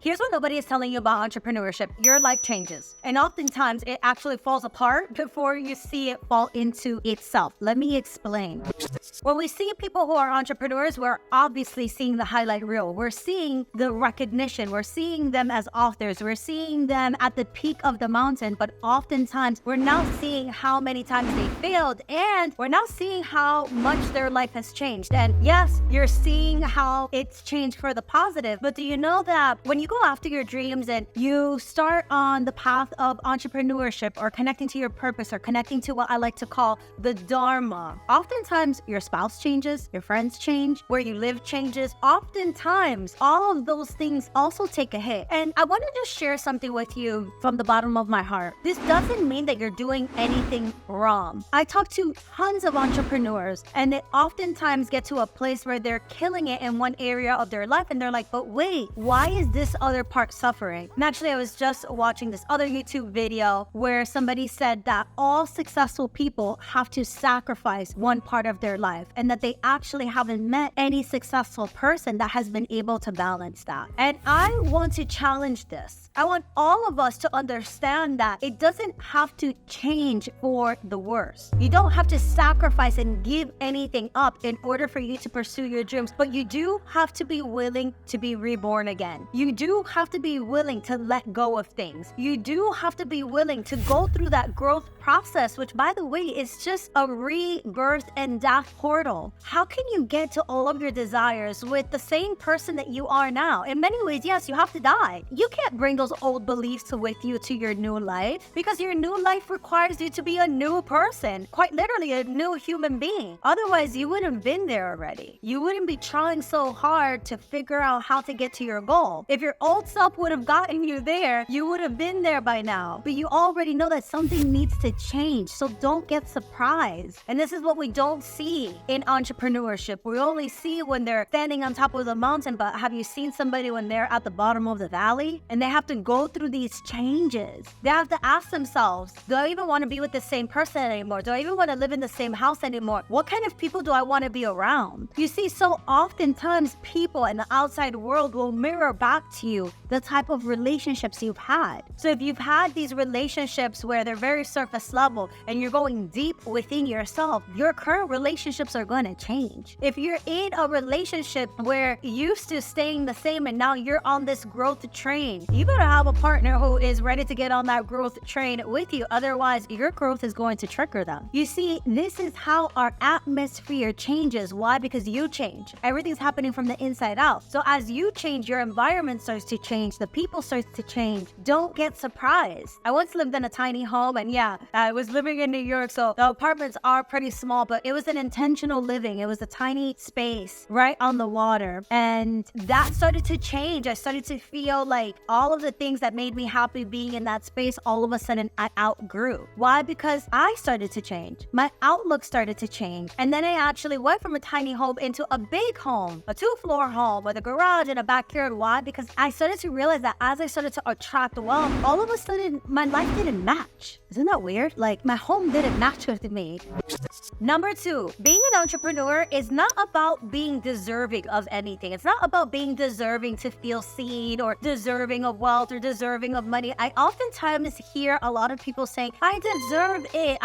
Here's what nobody is telling you about entrepreneurship. Your life changes. And oftentimes it actually falls apart before you see it fall into itself. Let me explain. When we see people who are entrepreneurs, we're obviously seeing the highlight reel. We're seeing the recognition. We're seeing them as authors. We're seeing them at the peak of the mountain. But oftentimes we're now seeing how many times they failed, and we're now seeing how much their life has changed. And yes, you're seeing how it's changed for the positive. But do you know that when you go after your dreams and you start on the path of entrepreneurship or connecting to your purpose or connecting to what I like to call the Dharma, oftentimes your spouse changes, your friends change, where you live changes. Oftentimes, all of those things also take a hit. And I want to just share something with you from the bottom of my heart. This doesn't mean that you're doing anything wrong. I talk to tons of entrepreneurs, and they oftentimes get to a place where they're killing it in one area of their life, and they're like, but wait, why is this other part suffering? And actually, I was just watching this other YouTube video where somebody said that all successful people have to sacrifice one part of their life, and that they actually haven't met any successful person that has been able to balance that. And I want to challenge this. I want all of us to understand that it doesn't have to change for the worse. You don't have to sacrifice and give anything up in order for you to pursue your dreams, but you do have to be willing to be reborn again. You do have to be willing to let go of things. You do have to be willing to go through that growth process, which, by the way, is just a rebirth and death portal. How can you get to all of your desires with the same person that you are now? In many ways, yes, you have to die. You can't bring those old beliefs with you to your new life, because your new life requires you to be a new person, quite literally a new human being. Otherwise, you wouldn't have been there already. You wouldn't be trying so hard to figure out how to get to your goal. If your old self would have gotten you there, you would have been there by now. But you already know that something needs to change, so don't get surprised. And this is what we don't see in entrepreneurship. We only see when they're standing on top of the mountain, but have you seen somebody when they're at the bottom of the valley and they have to go through these changes? They have to ask themselves, do I even want to be with the same person anymore? Do I even want to live in the same house anymore? What kind of people do I want to be around? You see, so oftentimes people in the outside world will mirror back to you the type of relationships you've had. So if you've had these relationships where they're very surface level and you're going deep within yourself, your current relationships are going to change. If you're in a relationship where you used to staying the same and now you're on this growth train, you better have a partner who is ready to get on that growth train with you. Otherwise, your growth is going to trigger them. You see, this is how our atmosphere changes. Why? Because you change. Everything's happening from the inside out. So as you change, your environment starts to change. The people starts to change. Don't get surprised. I once lived in a tiny home, and yeah, I was living in New York, so the apartments are pretty small, but it was an intentional living. It was a tiny space right on the water, and that started to change. I started to feel like all of the things that made me happy being in that space, all of a sudden I outgrew. Why? Because I started to change. My outlook started to change. And then I actually went from a tiny home into a big home, a 2-floor home with a garage and a backyard. Why? Because I started to realize that as I started to attract wealth, all of a sudden my life didn't match. Isn't that weird? Like, my home didn't match with me. Number 2, being an entrepreneur is not about being deserving of anything. It's not about being deserving to feel seen or deserving of wealth or deserving of money. I oftentimes hear a lot of people saying, I deserve it.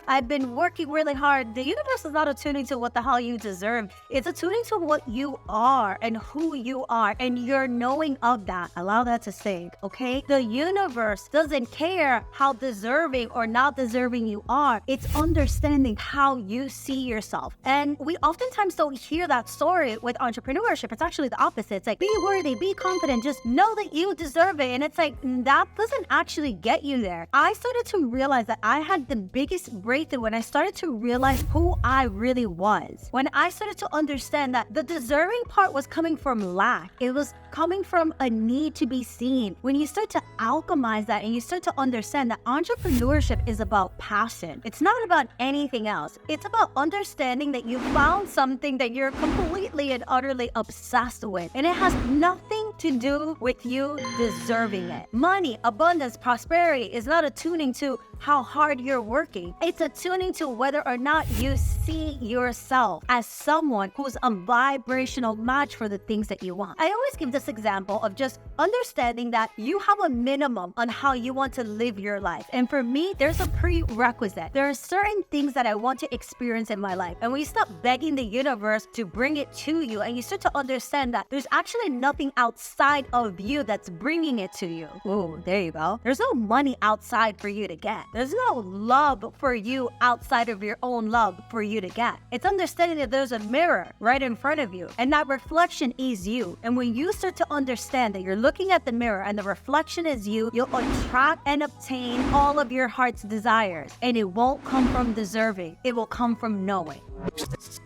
I've been working really hard. The universe is not attuning to what the hell you deserve. It's attuning to what you are and who you are and your knowing of that. Allow that to sink, okay? The universe doesn't care how deserving or not deserving you are. It's understanding how you see yourself. And we oftentimes don't hear that story with entrepreneurship. It's actually the opposite. It's like, be worthy, be confident, just know that you deserve it. And it's like, that doesn't actually get you there. I started to realize that I had the biggest breakthrough when I started to realize who I really was. When I started to understand that the deserving part was coming from lack. It was coming from a need to be seen. When you start to alchemize that and you start to understand that entrepreneurship is about passion. It's not about anything else. It's about understanding that you found something that you're completely and utterly obsessed with. And it has nothing to do with you deserving it. Money, abundance, prosperity is not attuning to how hard you're working. It's attuning to whether or not you see yourself as someone who's a vibrational match for the things that you want. I always give this example of just understanding that you have a minimum on how you want to live your life. And for me, there's a prerequisite. There are certain things that I want to experience in my life. And when you stop begging the universe to bring it to you, and you start to understand that there's actually nothing outside of you that's bringing it to you. Ooh, there you go. There's no money outside for you to get. There's no love for you outside of your own love for you to get. It's understanding that there's a mirror right in front of you, and that reflection is you. And when you start to understand that you're looking at the mirror and the reflection is you, you'll attract and obtain all of your heart's desires. And it won't come from deserving. It will come from knowing.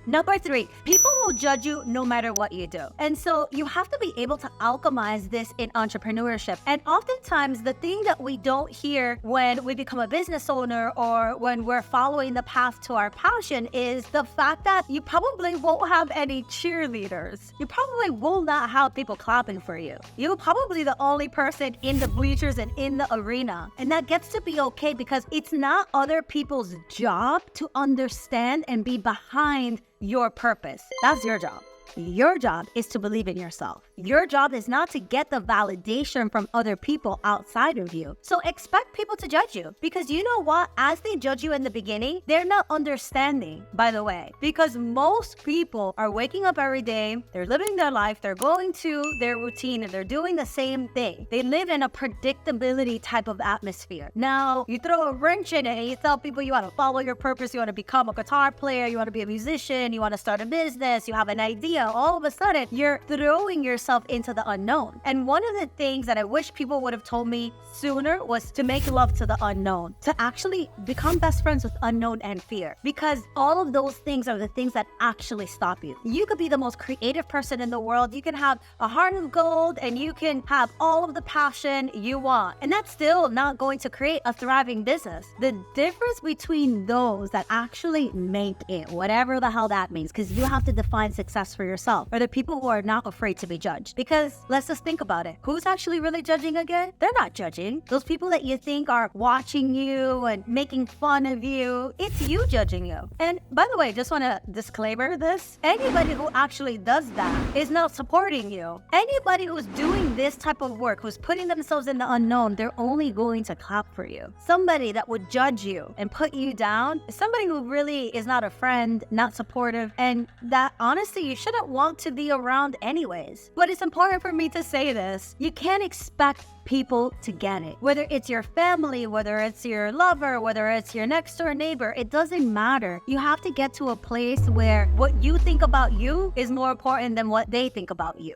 Number 3, people will judge you no matter what you do. And so you have to be able to alchemize this in entrepreneurship. And oftentimes the thing that we don't hear when we become a business owner or when we're following the path to our passion is the fact that you probably won't have any cheerleaders. You probably will not have people clapping for you. You're probably the only person in the bleachers and in the arena. And that gets to be okay, because it's not other people's job to understand and be behind your purpose. That's your job. Your job is to believe in yourself. Your job is not to get the validation from other people outside of you. So expect people to judge you, because you know what? As they judge you in the beginning, they're not understanding, by the way, because most people are waking up every day, they're living their life, they're going to their routine, and they're doing the same thing. They live in a predictability type of atmosphere. Now, you throw a wrench in it and you tell people you want to follow your purpose, you want to become a guitar player, you want to be a musician, you want to start a business, you have an idea. All of a sudden, you're throwing yourself into the unknown. And one of the things that I wish people would have told me sooner was to make love to the unknown, to actually become best friends with unknown and fear, because all of those things are the things that actually stop you. You could be the most creative person in the world. You can have a heart of gold and you can have all of the passion you want, and that's still not going to create a thriving business. The difference between those that actually make it, whatever the hell that means, because you have to define success for yourself, are the people who are not afraid to be judged. Because let's just think about it. Who's actually really judging again? They're not judging. Those people that you think are watching you and making fun of you, it's you judging you. And by the way, just want to disclaimer this. Anybody who actually does that is not supporting you. Anybody who's doing this type of work, who's putting themselves in the unknown, they're only going to clap for you. Somebody that would judge you and put you down is somebody who really is not a friend, not supportive, and that honestly you shouldn't want to be around anyways. But it's important for me to say this. You can't expect people to get it. Whether it's your family, whether it's your lover, whether it's your next door neighbor, it doesn't matter. You have to get to a place where what you think about you is more important than what they think about you.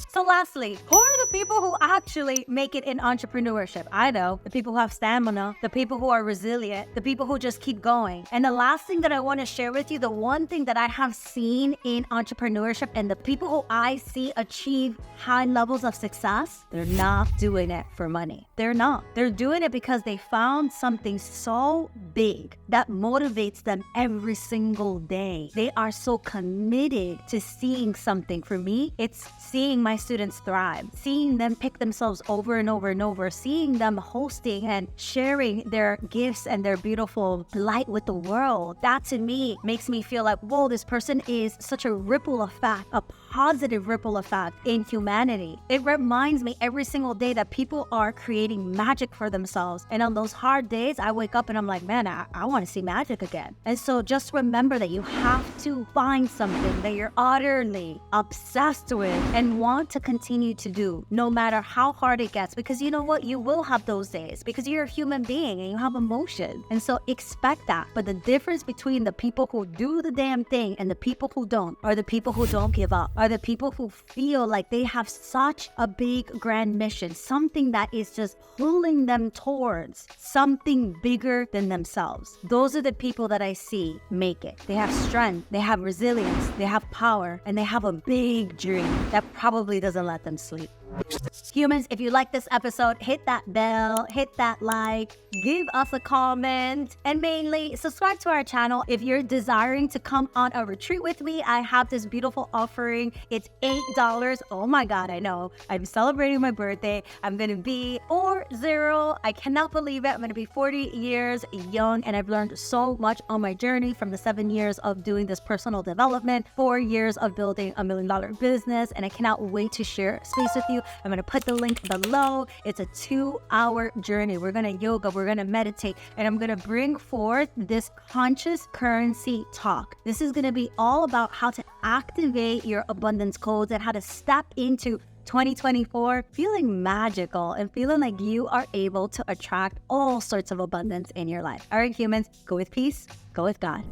So lastly, who are the people who actually make it in entrepreneurship? I know, the people who have stamina, the people who are resilient, the people who just keep going. And the last thing that I want to share with you, the one thing that I have seen in entrepreneurship and the people who I see achieve high levels of success, they're not doing it for money. They're not. They're doing it because they found something so big that motivates them every single day. They are so committed to seeing something. For me, it's seeing my students thrive, seeing them pick themselves over and over and over, seeing them hosting and sharing their gifts and their beautiful light with the world. That to me makes me feel like, whoa, this person is such a ripple effect, a positive ripple effect in humanity. It reminds me every single day that people are creating magic for themselves. And on those hard days, I wake up and I'm like, man, I want to see magic again. And so just remember that you have to find something that you're utterly obsessed with and want to continue to do, no matter how hard it gets. Because you know what? You will have those days because you're a human being and you have emotion. And so expect that. But the difference between the people who do the damn thing and the people who don't, are the people who don't give up, are the people who feel like they have such a big grand mission, something that is just pulling them towards something bigger than themselves. Those are the people that I see make it. They have strength, they have resilience, they have power, and they have a big dream that probably doesn't let them sleep. Humans, if you like this episode, hit that bell, hit that like, give us a comment, and mainly subscribe to our channel. If you're desiring to come on a retreat with me, I have this beautiful offering. It's $8. Oh my God, I know. I'm celebrating my birthday. I'm going to be 40. I cannot believe it. I'm going to be 40 years young, and I've learned so much on my journey from the 7 years of doing this personal development, 4 years of building $1 million business, and I cannot wait to share space with you. I'm going to put the link below. It's a 2-hour journey. We're going to yoga, we're going to meditate, and I'm going to bring forth this conscious currency talk. This is going to be all about how to activate your abundance codes and how to step into 2024 feeling magical and feeling like you are able to attract all sorts of abundance in your life. All right, humans, go with peace, go with God.